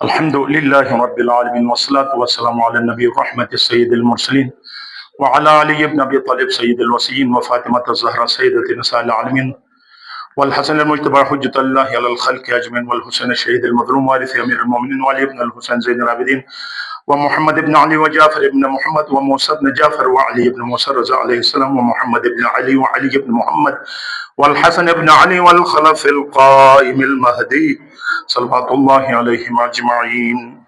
الحمد لله رب العالمين والصلاة والسلام على النبي الرحمة السيد المرسلين وعلى علي بن أبي طالب سيد الوصيين وفاطمة الزهراء سيدة نساء العالمين والحسن المجتبى حجة الله على الخلق أجمعين والحسين الشهيد المظلوم وارث أمير المؤمنين وعلي بن الحسين زين العابدين ومحمد بن علي وجعفر بن محمد وموسى بن جعفر وعلي بن موسى رضا عليه السلام ومحمد بن علي وعلي بن محمد والحسن بن علي والخلف القائم المهدي صلوات الله عليهم أجمعين.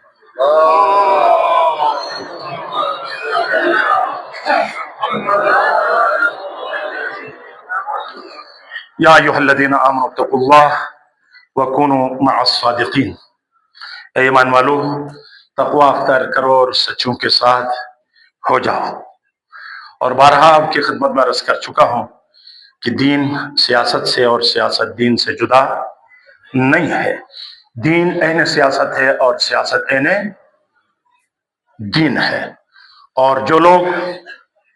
یا ایھا الذین آمنوا اتقوا اللہ وکونوا مع الصادقین. اے ایمان والو، تقوی اختیار کرو اور سچوں کے ساتھ ہو جاؤ. اور بارہا آپ کی خدمت میں عرض کر چکا ہوں کہ دین سیاست سے اور سیاست دین سے جدا نہیں ہے. دین عین سیاست ہے اور سیاست عین دین ہے. اور جو لوگ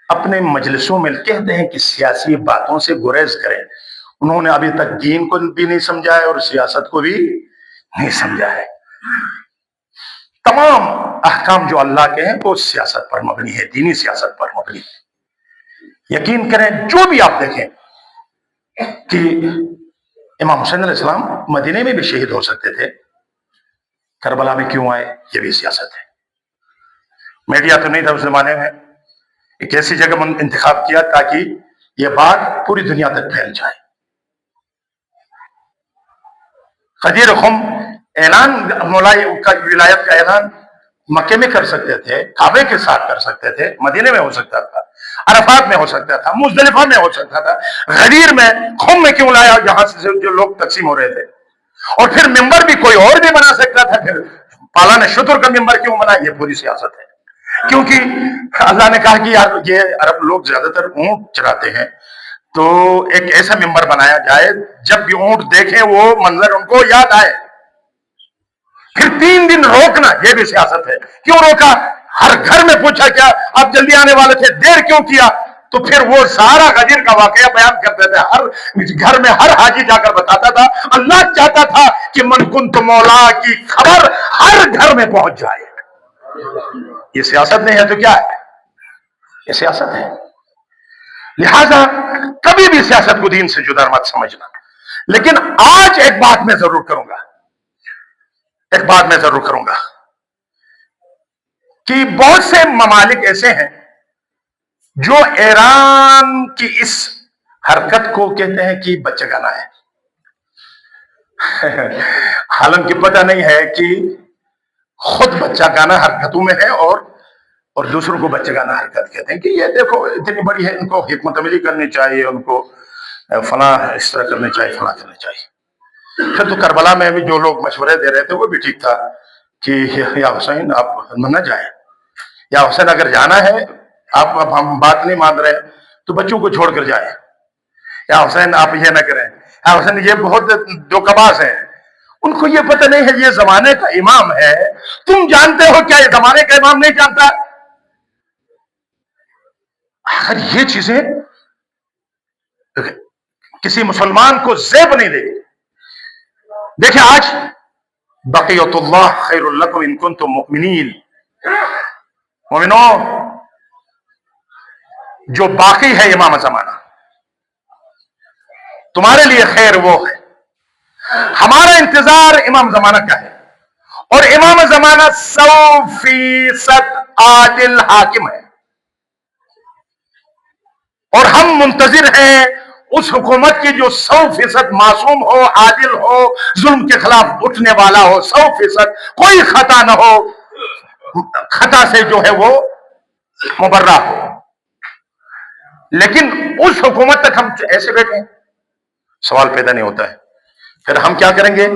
اپنے مجلسوں میں کہتے ہیں کہ سیاسی باتوں سے گریز کریں، انہوں نے ابھی تک دین کو بھی نہیں سمجھا ہے اور سیاست کو بھی نہیں سمجھا ہے. تمام احکام جو اللہ کے ہیں وہ سیاست پر مبنی ہے، دینی سیاست پر مبنی ہے. یقین کریں، جو بھی آپ دیکھیں کہ امام حسین علیہ السلام مدینے میں بھی شہید ہو سکتے تھے، کربلا میں کیوں آئے؟ یہ بھی سیاست ہے. میڈیا تو نہیں تھا اس زمانے میں، ایک ایسی جگہ انتخاب کیا تاکہ یہ بات پوری دنیا تک پھیل جائے. غدیر خم اعلان ولایت کا اعلان مکے میں کر سکتے تھے، کعبے کے ساتھ کر سکتے تھے، مدینے میں ہو سکتا تھا، عرفات میں ہو سکتا تھا، مزدلفہ میں ہو سکتا تھا. غدیر میں، خم میں کیوں لایا جہاں سے جو لوگ تقسیم ہو رہے تھے؟ اور پھر ممبر بھی کوئی اور بھی بنا سکتا تھا. پھر پالان شتر کا ممبر کیوں بنا؟ یہ پوری سیاست ہے. کیونکہ اللہ نے کہا کہ یار یہ عرب لوگ زیادہ تر اونٹ چراتے ہیں، تو ایک ایسا ممبر بنایا جائے جب بھی اونٹ دیکھیں وہ منظر ان کو یاد آئے. پھر 3 دن روکنا، یہ بھی سیاست ہے. کیوں روکا؟ ہر گھر میں پوچھا کیا آپ جلدی آنے والے تھے، دیر کیوں کیا؟ تو پھر وہ سارا غدیر کا واقعہ بیان کرتے تھے. ہر گھر میں ہر حاجی جا کر بتاتا تھا. اللہ چاہتا تھا کہ من کنت مولا کی خبر ہر گھر میں پہنچ جائے. یہ سیاست نہیں ہے تو کیا ہے؟ یہ سیاست ہے. لہذا کبھی بھی سیاست کو دین سے جدا مت سمجھنا. لیکن آج ایک بات میں ضرور کروں گا کہ بہت سے ممالک ایسے ہیں جو ایران کی اس حرکت کو کہتے ہیں کہ بچہ گانا ہے. حالانکہ پتہ نہیں ہے کہ خود بچہ گانا حرکتوں میں ہے اور دوسروں کو بچہ گانا حرکت کہتے ہیں کہ یہ دیکھو اتنی بڑی ہے، ان کو حکمت عملی کرنی چاہیے، ان کو فلاں اس طرح کرنی چاہیے، فلاں کرنی چاہیے. پھر تو کربلا میں بھی جو لوگ مشورے دے رہے تھے وہ بھی ٹھیک تھا کہ یا حسین آپ نہ جائیں، یا حسین اگر جانا ہے، آپ اب ہم بات نہیں مان رہے تو بچوں کو چھوڑ کر جائیں، یا حسین آپ یہ نہ کریں، یا حسین یہ بہت دھوکہ باز ہیں. ان کو یہ پتہ نہیں ہے یہ زمانے کا امام ہے. تم جانتے ہو کیا یہ زمانے کا امام نہیں جانتا؟ اگر یہ چیزیں کسی مسلمان کو زیب نہیں دے گی. دیکھیں آج بقیت اللہ خیر لکم ان کنتم مؤمنین. مومنوں، جو باقی ہے امام زمانہ تمہارے لیے خیر وہ ہے. ہمارا انتظار امام زمانہ کا ہے، اور امام زمانہ 100% عادل حاکم ہے، اور ہم منتظر ہیں اس حکومت کی جو 100% معصوم ہو، عادل ہو، ظلم کے خلاف اٹھنے والا ہو، 100% کوئی خطا نہ ہو، خطا سے جو ہے وہ مبرہ ہو. لیکن اس حکومت تک ہم ایسے بیٹھے ہیں، سوال پیدا نہیں ہوتا ہے. پھر ہم کیا کریں گے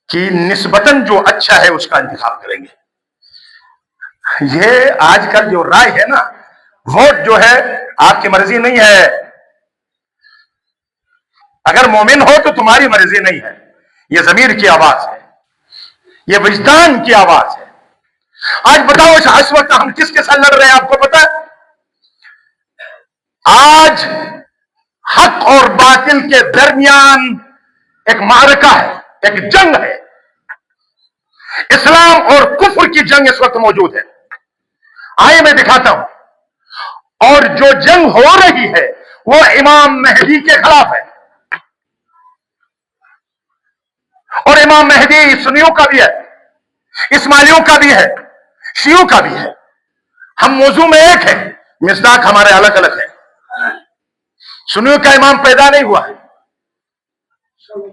کہ نسبتاً جو اچھا ہے اس کا انتخاب کریں گے. یہ آج کل جو رائے ہے نا، ووٹ جو ہے آپ کی مرضی نہیں ہے. اگر مومن ہو تو تمہاری مرضی نہیں ہے. یہ ضمیر کی آواز ہے، یہ وجدان کی آواز ہے. آج بتاؤ اس وقت ہم کس کے ساتھ لڑ رہے ہیں؟ آپ کو پتا ہے آج حق اور باطل کے درمیان ایک معرکہ ہے، ایک جنگ ہے. اسلام اور کفر کی جنگ اس وقت موجود ہے. آئے میں دکھاتا ہوں. اور جو جنگ ہو رہی ہے وہ امام مہدی کے خلاف ہے. اور امام مہدی سنیوں کا بھی ہے, اسماعیلیوں کا بھی ہے, شیعوں کا بھی ہے. ہم موضوع میں ایک ہیں, مصداق ہمارے الگ الگ ہیں. سنیوں کا امام پیدا نہیں ہوا ہے,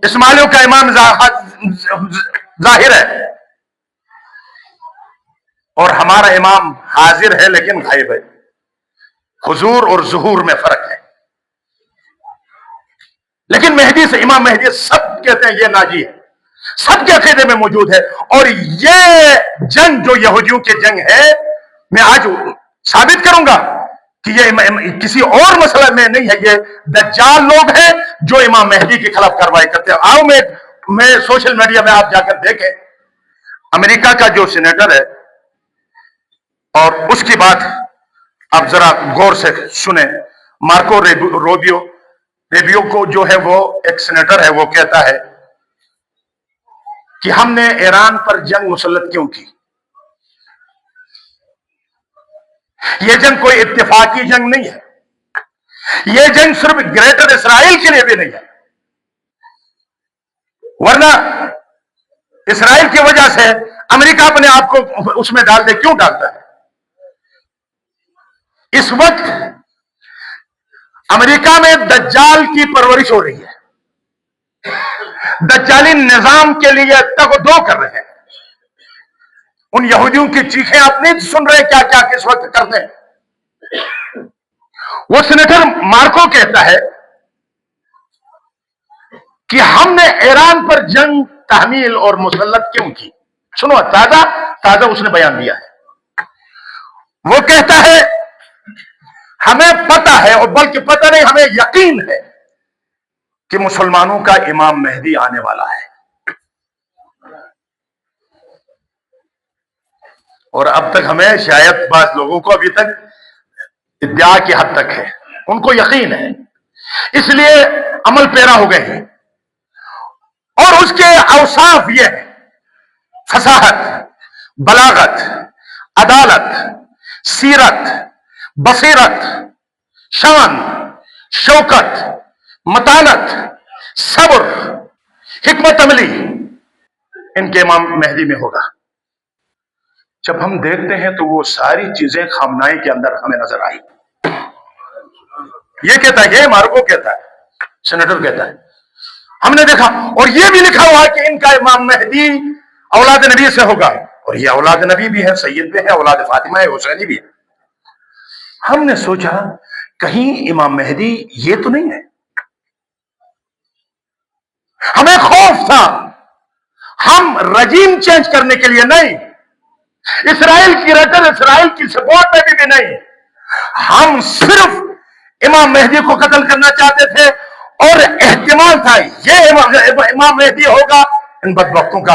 اسماعیلیوں کا امام ظاہر ہے, اور ہمارا امام حاضر ہے لیکن غائب ہے. حضور اور ظہور میں فرق ہے. لیکن مہدی سے, امام مہدی سب کہتے ہیں یہ ناجی ہے, سب کے عقیدے میں موجود ہے. اور یہ جنگ جو یہودیوں کی جنگ ہے, میں آج ثابت کروں گا کہ یہ کسی اور مسئلہ میں نہیں ہے, یہ دجال لوگ ہیں جو امام مہدی کے خلاف کارروائی کرتے ہیں. آؤ میں سوشل میڈیا میں آپ جا کر دیکھیں, امریکہ کا جو سینیٹر ہے, اور اس کی بات آپ ذرا غور سے سنیں. مارکو ریبیو کو جو ہے وہ ایک سینیٹر ہے, وہ کہتا ہے کہ ہم نے ایران پر جنگ مسلط کیوں کی. یہ جنگ کوئی اتفاقی جنگ نہیں ہے, یہ جنگ صرف گریٹر اسرائیل کے لیے بھی نہیں ہے, ورنہ اسرائیل کی وجہ سے امریکہ اپنے آپ کو اس میں ڈال دے, کیوں ڈالتا ہے؟ اس وقت امریکہ میں دجال کی پرورش ہو رہی ہے, دجالی نظام کے لیے تگ و دو کر رہے ہیں. ان یہودیوں کی چیخیں آپ نہیں سن رہے کیا کیا کس وقت کرتے ہیں. وہ سینیٹر مارکو کہتا ہے کہ ہم نے ایران پر جنگ تحمیل اور مسلط کیوں کی. سنو, تازہ اس نے بیان دیا ہے. وہ کہتا ہے ہمیں پتہ ہے, اور بلکہ پتہ نہیں, ہمیں یقین ہے کہ مسلمانوں کا امام مہدی آنے والا ہے. اور اب تک ہمیں شاید بعض لوگوں کو ابھی تک ادعا کی حد تک ہے, ان کو یقین ہے, اس لیے عمل پیرا ہو گئے ہیں. اور اس کے اوصاف یہ ہیں: فصاحت, بلاغت, عدالت, سیرت, بصیرت, شان, شوکت, متانت, صبر, حکمت عملی. ان کے امام مہدی میں ہوگا. جب ہم دیکھتے ہیں تو وہ ساری چیزیں خامنائی کے اندر ہمیں نظر آئی. یہ کہتا ہے, یہ مارکو کہتا ہے, سینیٹر کہتا ہے, ہم نے دیکھا, اور یہ بھی لکھا ہوا ہے کہ ان کا امام مہدی اولاد نبی سے ہوگا. اور یہ اولاد نبی بھی ہے, سید بھی ہے, اولاد فاطمہ ہے, حسینی بھی ہے. ہم نے سوچا کہیں امام مہدی یہ تو نہیں ہے. ہمیں خوف تھا, ہم رجیم چینج کرنے کے لیے نہیں, اسرائیل کی رٹر, اسرائیل کی سپورٹ میں بھی نہیں, ہم صرف امام مہدی کو قتل کرنا چاہتے تھے. اور احتمال تھا یہ امام مہدی ہوگا ان بدبختوں کا.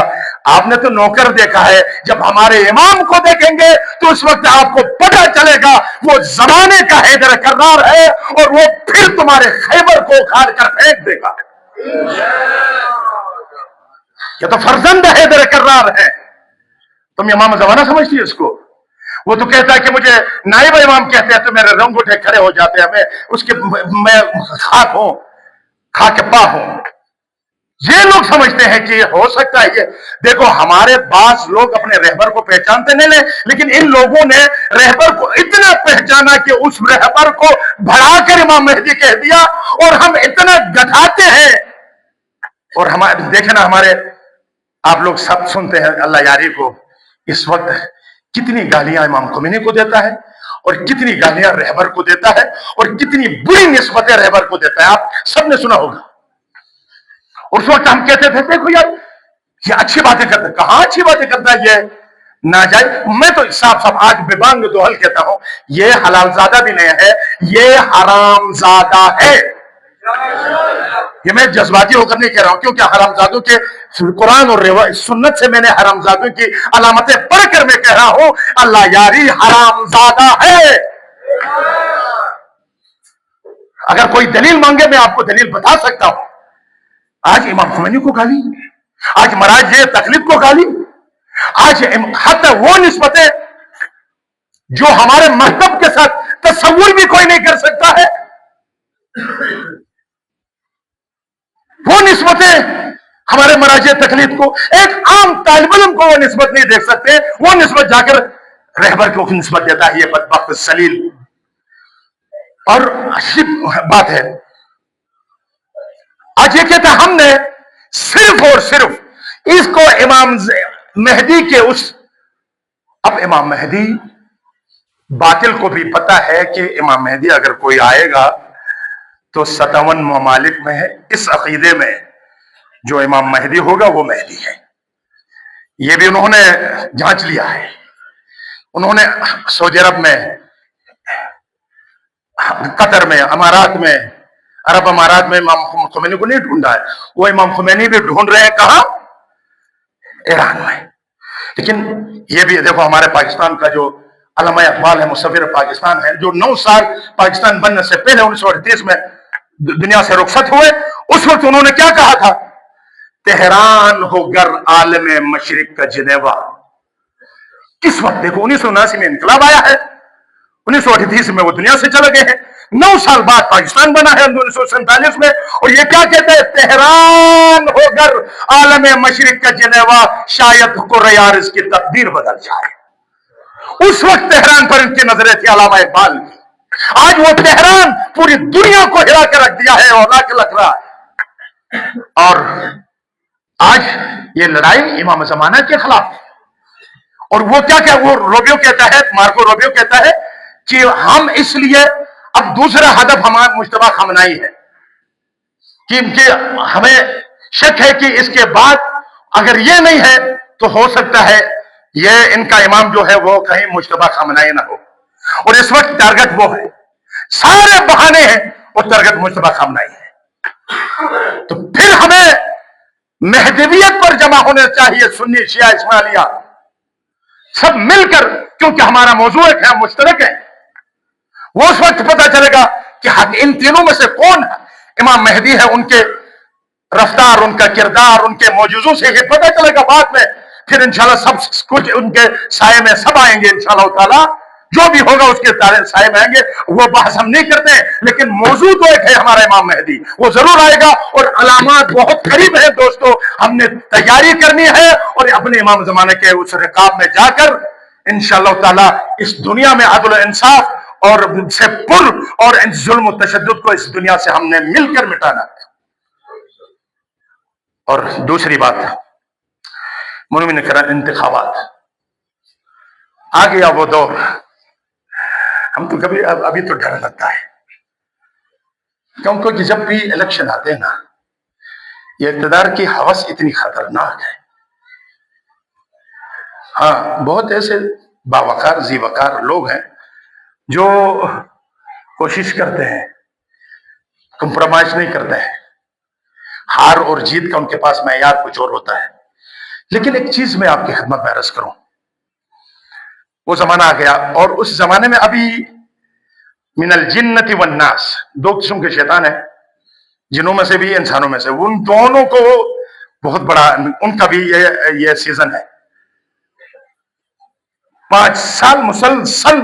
آپ نے تو نوکر دیکھا ہے, جب ہمارے امام کو دیکھیں گے تو اس وقت آپ کو پتہ چلے گا وہ زمانے کا حیدر کرار ہے, اور وہ پھر تمہارے خیبر کو اکھاڑ کر پھینک دے گا. یہ تو فرزند حیدر کرار ہے. تم امام زمانہ سمجھتی ہے اس کو؟ وہ تو کہتا ہے کہ مجھے نائب امام کہتے ہیں تو میرے رنگ اٹھے کھڑے ہو جاتے ہیں, میں خاک ہوں, خاک پا ہوں. یہ لوگ سمجھتے ہیں کہ ہو سکتا ہے یہ. دیکھو, ہمارے بعض لوگ اپنے رہبر کو پہچانتے نہیں, لیکن ان لوگوں نے رہبر کو اتنا پہچانا کہ اس رہبر کو بڑھا کر امام مہدی کہہ دیا, اور ہم اتنا گھٹاتے ہیں. اور ہمارے دیکھیں نا, ہمارے آپ لوگ سب سنتے ہیں, اللہ یاری کو اس وقت کتنی گالیاں امام خمینی کو دیتا ہے, اور کتنی گالیاں رہبر کو دیتا ہے, اور کتنی بری نسبتیں رہبر کو دیتا ہے. آپ سب نے سنا ہوگا. اس وقت ہم کہتے تھے دیکھو یار یہ اچھی باتیں کرتا ہے. کہاں اچھی باتیں کرتا ہے, یہ ناجائز. میں تو صاف آج بے بانگ دوہل کہتا ہوں, یہ حلال زادہ بھی نہیں ہے, یہ حرام زادہ ہے. یہ میں جذباتی ہو کر نہیں کہہ رہا ہوں, کیونکہ حرام زادوں کے قرآن اور سنت سے میں نے حرام زادوں کی علامتیں پڑھ کر میں کہہ رہا ہوں, اللہ یاری حرام زادہ ہے. اگر کوئی دلیل مانگے میں آپ کو دلیل بتا سکتا ہوں. آج امام خمینی کو گالی, آج مراجع تقلید کو گالی, آج حتی وہ نسبتیں جو ہمارے مذہب کے ساتھ تصور بھی کوئی نہیں کر سکتا ہے، وہ نسبتیں ہمارے مراجع تقلید کو، ایک عام طالب علم کو وہ نسبت نہیں دیکھ سکتے، وہ نسبت جا کر رہبر کو نسبت دیتا ہے، یہ بدبخت سلیل۔ اور عجیب بات ہے، آج یہ کہتا ہم نے صرف اور صرف اس کو امام مہدی کے اب امام مہدی، باطل کو بھی پتا ہے کہ امام مہدی اگر کوئی آئے گا تو 57 ممالک میں ہے، اس عقیدے میں جو امام مہدی ہوگا وہ مہدی ہے، یہ بھی انہوں نے جانچ لیا ہے۔ انہوں نے سعودی عرب میں، قطر میں، امارات میں، عرب امارات میں امام خمینی کو نہیں ڈھونڈا ہے، وہ امام خمینی بھی ڈھونڈ رہے ہیں کہاں؟ ایران میں۔ لیکن یہ بھی دیکھو، ہمارے پاکستان کا جو علامہ اقبال ہے، مصور پاکستان ہے، جو 9 سال پاکستان بننے سے پہلے 1938 میں دنیا سے رخصت ہوئے، اس وقت انہوں نے کیا کہا تھا؟ تہران ہو گر عالم مشرق کا جنیوا۔ کس وقت؟ دیکھو 1979 میں انقلاب آیا ہے، 1938 میں وہ دنیا سے چلے گئے ہیں، 9 سال بعد پاکستان بنا ہے 1947 میں، اور یہ کیا کہتے ہیں؟ تہران ہو گر عالم مشرق کا جنیوا، شاید قرۂ عارض کی تقدیر بدل جائے۔ اس وقت تہران پر ان کی نظریں تھی علامہ اقبال کی، آج وہ تہران پوری دنیا کو ہلا کے رکھ دیا ہے اور لا کے لگ رہا ہے۔ اور آج یہ لڑائی امام زمانہ کے خلاف ہے، اور وہ کیا کہ وہ روبیو کہتا ہے، مارکو روبیو کہتا ہے کہ ہم اس لیے اب دوسرا ہدف ہمارا مجتبی خامنائی ہے، کہ ہمیں شک ہے کہ اس کے بعد اگر یہ نہیں ہے تو ہو سکتا ہے یہ ان کا امام جو ہے وہ کہیں مجتبی خامنائی نہ ہو، اور اس وقت ٹارگٹ وہ ہے، سارے بہانے ہیں، وہ ٹارگٹ مجتبی خامنائی ہے۔ تو پھر ہمیں مہدویت پر جمع ہونے چاہیے، سنی شیعہ اسماعیلیہ سب مل کر، کیونکہ ہمارا موضوع ایک ہے، مشترک ہے۔ وہ اس وقت پتہ چلے گا کہ ان تینوں میں سے کون امام مہدی ہے، ان کے رفتار، ان کا کردار، ان کے معجزوں سے یہ پتہ چلے گا بعد میں، پھر انشاءاللہ سب کچھ ان کے سائے میں سب آئیں گے انشاءاللہ تعالی، جو بھی ہوگا اس کے سائے میں آئیں گے۔ وہ بحث ہم نہیں کرتے، لیکن موضوع تو ایک ہے ہمارا امام مہدی، وہ ضرور آئے گا، اور علامات بہت قریب ہیں دوستو، ہم نے تیاری کرنی ہے، اور اپنے امام زمانے کے اس رکاب میں جا کر انشاءاللہ تعالی اس دنیا میں عدل و انصاف اور سے پر اور ظلم و تشدد کو اس دنیا سے ہم نے مل کر مٹانا ہے۔ اور دوسری بات، مومن کرام، انتخابات آ گیا وہ دور، ہم تو کبھی ابھی تو ڈر لگتا ہے، کیونکہ جب بھی الیکشن آتے ہیں نا، یہ اقتدار کی ہوس اتنی خطرناک ہے۔ ہاں، بہت ایسے باوقار ذی وقار لوگ ہیں جو کوشش کرتے ہیں، کمپرومائز نہیں کرتے ہیں، ہار اور جیت کا ان کے پاس معیار کچھ اور ہوتا ہے۔ لیکن ایک چیز میں آپ کی خدمت میں عرض کروں، وہ زمانہ آ گیا، اور اس زمانے میں ابھی من الجنت والناس، 2 قسم کے شیطان ہیں، جنوں میں سے بھی انسانوں میں سے، ان دونوں کو بہت بڑا ان کا بھی یہ سیزن ہے۔ 5 سال مسلسل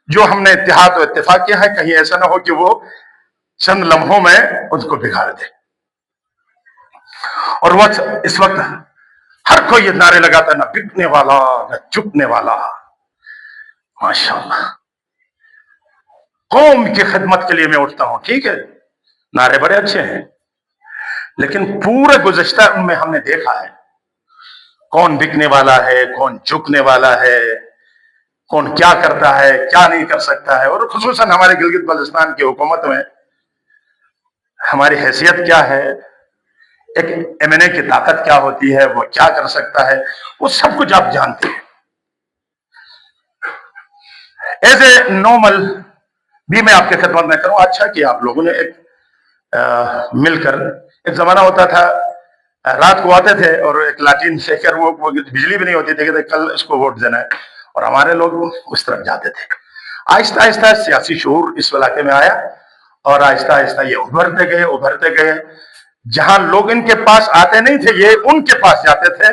جو ہم نے اتحاد و اتفاق کیا ہے، کہیں ایسا نہ ہو کہ وہ چند لمحوں میں ان کو بگاڑ دے۔ اور وہ اس وقت ہر کوئی یہ نعرے لگاتا ہے، نہ بکنے والا نہ چکنے والا۔ ماشاءاللہ، قوم کی خدمت کے لیے میں اٹھتا ہوں، ٹھیک ہے، نعرے بڑے اچھے ہیں، لیکن پورے گزشتہ ان میں ہم نے دیکھا ہے کون بکنے والا ہے، کون چکنے والا ہے، کون کیا کرتا ہے، کیا نہیں کر سکتا ہے، اور خصوصاً ہمارے گلگت بلتستان کی حکومت میں ہماری حیثیت کیا ہے، ایک ایم این اے کی طاقت کیا ہوتی ہے، وہ کیا کر سکتا ہے، وہ سب کچھ آپ جانتے ہیں۔ ایز اے نارمل بھی میں آپ کے خدمت میں کروں، اچھا کہ آپ لوگوں نے ایک مل کر، ایک زمانہ ہوتا تھا رات کو آتے تھے اور ایک لاٹین سے کر، وہ بجلی بھی نہیں ہوتی تھی، کہ کل اس کو ووٹ دینا ہے، اور ہمارے لوگ اس طرف جاتے تھے۔ آہستہ آہستہ سیاسی شعور اس علاقے میں آیا، اور آہستہ آہستہ یہ ابھرتے گئے۔ جہاں لوگ ان کے پاس آتے نہیں تھے، یہ ان کے پاس جاتے تھے،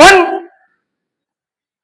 1